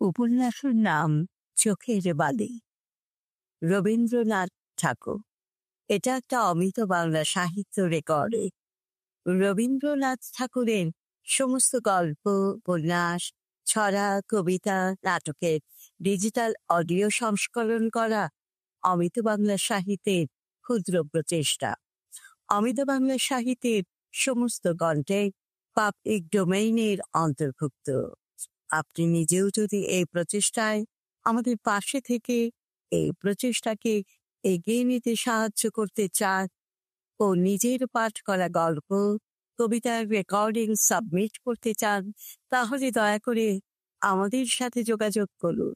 উপন্যাসের নাম চোখের বালি, রবীন্দ্রনাথ ঠাকুর। এটা একটা অমিত বাংলা সাহিত্য রেকর্ডে। রবীন্দ্রনাথ ঠাকুরের সমস্ত গল্প, উপন্যাস, ছড়া, কবিতা, নাটকের ডিজিটাল অডিও সংস্করণ করা অমিত বাংলা সাহিত্যের ক্ষুদ্র প্রচেষ্টা। অমিত বাংলা সাহিত্যের সমস্ত কন্টেন্ট পাবলিক ডোমেইনের অন্তর্ভুক্ত। আপনি নিজেও যদি এই প্রচেষ্টায় আমাদের পাশে থেকে এই প্রচেষ্টাকে এগিয়ে নিতে সাহায্য করতে চান ও নিজের পাঠ করা গল্প, কবিতার রেকর্ডিং সাবমিট করতে চান, তাহলে দয়া করে আমাদের সাথে যোগাযোগ করুন।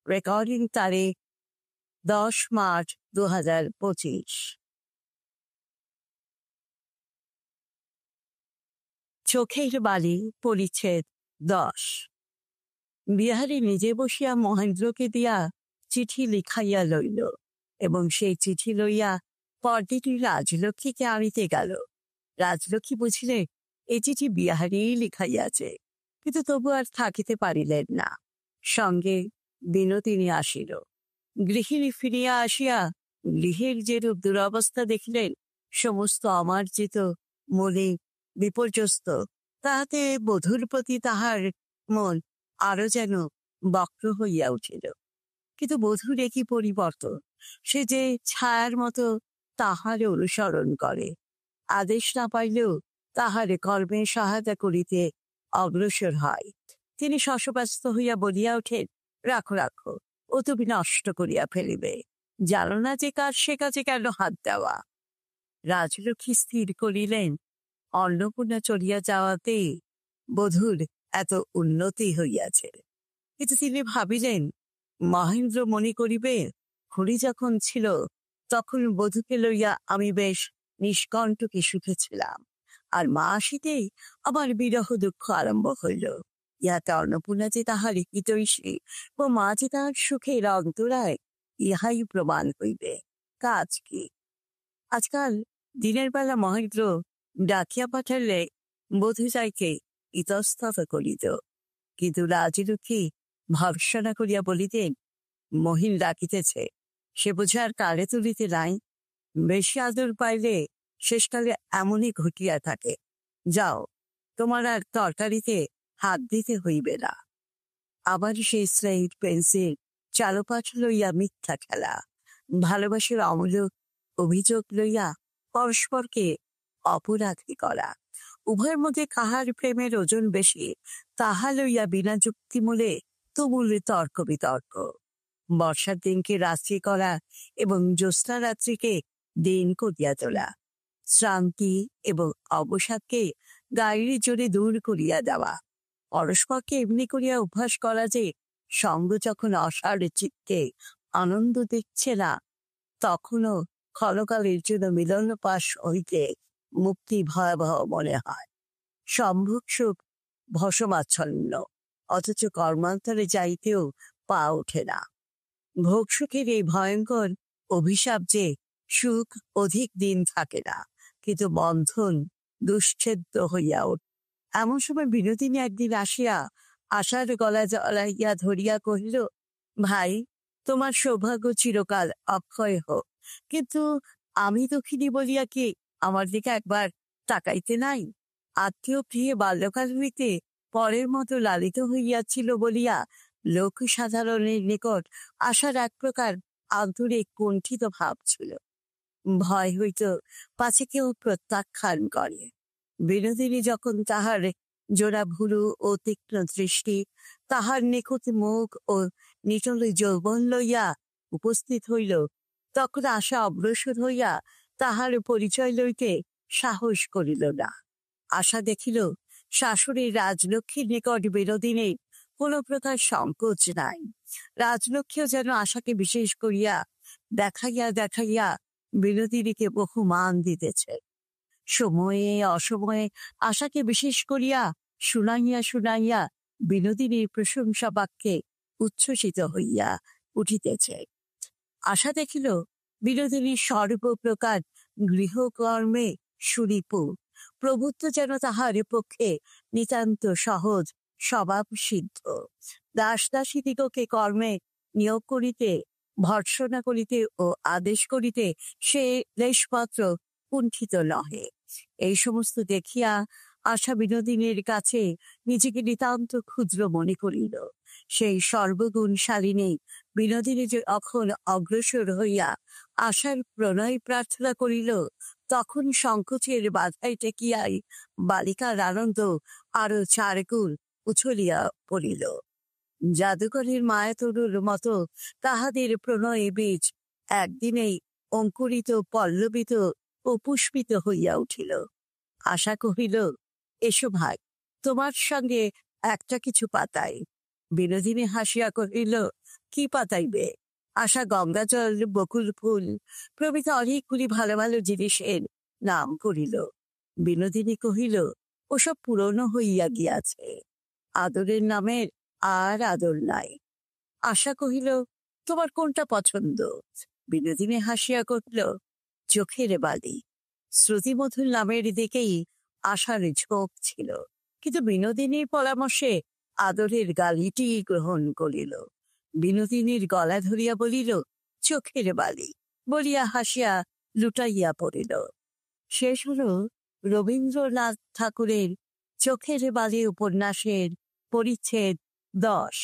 রেকর্ডিং তারিখ 10 মার্চ 2025। চোখের বালি, পরিচ্ছেদ 10। বিহারী নিজে বসিয়া মহেন্দ্রকে দিয়া চিঠি লিখাইয়া লইল এবং সেই চিঠি লইয়া পরদিনই রাজলক্ষ্মীকে আনিতে গেল। রাজলক্ষ্মী বুঝিলে এই চিঠি বিহারী লিখাইয়াছে, কিন্তু তবু আর থাকিতে পারিলেন না। সঙ্গে বিনোদিনী আসিল। গৃহিণী ফিরিয়া আসিয়া গৃহের যেরূপ দুরবস্থা দেখিলেন, সমস্ত অমার্জিত, মনে বিপর্যস্ত, তাহাতে বধূর প্রতি তাহার মন আরো যেন বক্র হইয়া উঠিল। কিন্তু বধূর একই পরিবর্তন, সে যে ছায়ার মতো তাহার অনুসরণ করে, আদেশ না পাইলেও তাহার কর্মে সহায়তা করিতে অগ্রসর হয়। তিনি শশব্যস্ত হইয়া বলিয়া ওঠেন, রাখো রাখো, ও তুমি নষ্ট করিয়া ফেলিবে, জানো না যে কাজ সে কাজে কেন হাত দেওয়া। রাজলক্ষ্মী স্থির করিলেন, অন্নপূর্ণা চলিয়া যাওয়াতে বধূর এত উন্নতি হইয়াছে। কিন্তু তিনি ভাবিলেন, মহেন্দ্র মনে করিবে খুড়ি যখন ছিল তখন বধূকে লইয়া আমি বেশ নিষ্কণ্টকে সুখে ছিলাম, আর মা আসিতেই আমার বিরহ দুঃখ আরম্ভ হইল। ইহাতে অন্নপূর্ণা যে তাহার হিতৈষী ও মা যে তাহার সুখের অন্তরায়, ইহাই প্রমাণ হইবে। কাজ কি? আজকাল দিনের বেলা মহেন্দ্র ডাকিয়া পাঠালে বধূ যাইকে ইতস্তত করিত, কিন্তু রাজলক্ষ্মী ভর্ৎসনা করিয়া বলিতেন, মহিন ডাকিতেছে, সে বুঝে আর কালে তুলিতে নাই। বেশি আদর পাইলে শেষকালে এমনই ঘটিয়া থাকে। যাও, তোমার আর তরকারিতে হাত দিতে হইবে না। আবার সেই স্লেট পেন্সিল চালপাঠ লইয়া মিথ্যা খেলা, ভালোবাসার অমূলক অভিযোগ লইয়া পরস্পরকে অপরাধী করা, উভয়ের মধ্যে কাহার প্রেমের ওজন বেশি তাহা লইয়া বিনা যুক্তিমূলে তুমুল তর্ক বিতর্ক, বর্ষার দিনকে রাত্রি করা এবং জ্যোৎস্না রাত্রিকে দিন করিয়া তোলা, শ্রান্তি এবং অবসাদকে গায়ের জোরে দূর করিয়া দেওয়া, পরস্পরকে এমনি করিয়া অভ্যাস করা যে সঙ্গ যখন অসার চিত্তে আনন্দ দিচ্ছে না, তখনও ক্ষণকালের জন্য মিলন পাশ হইতে মুক্তি ভয়াবহ মনে হয়। সম্ভোগ সুখ ভসমাচ্ছন্ন, অথচ কর্মান্তরে যাইতেও পা ওঠে না। ভোগ সুখের এই ভয়ঙ্কর অভিশাপ যে সুখ অধিক দিন থাকে না, কিন্তু বন্ধন দুশ্ছেদ্য হইয়া ওঠে। এমন সময় বিনোদিনী একদিন আসিয়া আশার গলা জড়াইয়া ধরিয়া কহিল, ভাই, তোমার সৌভাগ্য চিরকাল অক্ষয় হোক, কিন্তু আমি দক্ষিণী বলিয়া কি আমার দিকে একবার তাকাইতে নাই? আত্মীয় প্রিয় বাল্যকাল হইতে পরের মতো লালিত হইয়াছিল বলিয়া লোক সাধারণের নিকট আসার এক প্রকার আন্তরিক কুণ্ঠিত ভাব ছিল। ভয় হইত পাছে কেউ প্রত্যাখ্যান করে। বিনোদিনী যখন তাহার জোড়া ভুরু ও তীক্ষ্ণ দৃষ্টি, তাহার নিখুঁত মুখ ও নিটল যৌবন লইয়া উপস্থিত হইল, তখন আশা অগ্রসর হইয়া তাহার পরিচয় লইতে সাহস করিল না। আশা দেখিল শাশুড়ি রাজলক্ষ্মীর নিকট বিনোদিনীর কোন প্রকার সংকোচ নাই। রাজলক্ষ্মীও যেন আশাকে বিশেষ করিয়া দেখাইয়া দেখাইয়া বিনোদিনীকে বহু মান দিতেছে। সময়ে অসময়ে আশাকে বিশেষ করিয়া শুনাইয়া শুনাইয়া বিনোদিনীর প্রশংসা বাক্যে উচ্ছ্বসিত হইয়া উঠিতেছে। আশা দেখিল বিনোদিনীর সর্বপ্রকার গৃহকর্মে সুরিপুর, প্রভুত্ব যেন তাহার পক্ষে নিতান্ত সহজ স্বভাব সিদ্ধ। দাস দাসীদিগকে কর্মে নিয়োগ করিতে, ভর্ৎসনা করিতে ও আদেশ করিতে সে লেশমাত্র কুণ্ঠিত নহে। এই সমস্ত দেখিয়া আশা বিনোদিনীর কাছে নিজেকে নিতান্ত ক্ষুদ্র মনে করিল। সেই সর্বগুণশালিনী বিনোদিনী যখন অগ্রসর হইয়া আশার প্রণয় প্রার্থনা করিল, তখন সংকোচের বাধায় টেকিয়াই বালিকার আনন্দ আরো চারগুণ উছলিয়া পড়িল। জাদুকরের মায়াতরুর মতো তাহাদের প্রণয়ে বীজ একদিনেই অঙ্কুরিত, পল্লবিত ও পুষ্পিত হইয়া উঠিল। আশা কহিল, এসো ভাই, তোমার সঙ্গে একটা কিছু পাতাই। বিনোদিনী হাসিয়া কহিল, কি পাতাইবে? আশা গঙ্গাজল, বকুল ফুল প্রভৃতি অনেকগুলি ভালো ভালো জিনিসের নাম করিল। বিনোদিনী কহিল, ওসব পুরনো হইয়া গিয়াছে, আদরের নামের আর আদর নাই। আশা কহিল, তোমার কোনটা পছন্দ? বিনোদিনী হাসিয়া কহিল, চোখের বালি। শ্রুতিমধুর নামের দিকেই আশার ঝোঁক ছিল, কিন্তু বিনোদিনীর পরামর্শে আদরের গালিটি গ্রহণ করিল। বিনোদিনীর গলা ধরিয়া বলিল, চোখের বালি বলিয়া হাসিয়া লুটাইয়া পড়িল। শেষ হল রবীন্দ্রনাথ ঠাকুরের চোখের বালি উপন্যাসের পরিচ্ছেদ 10।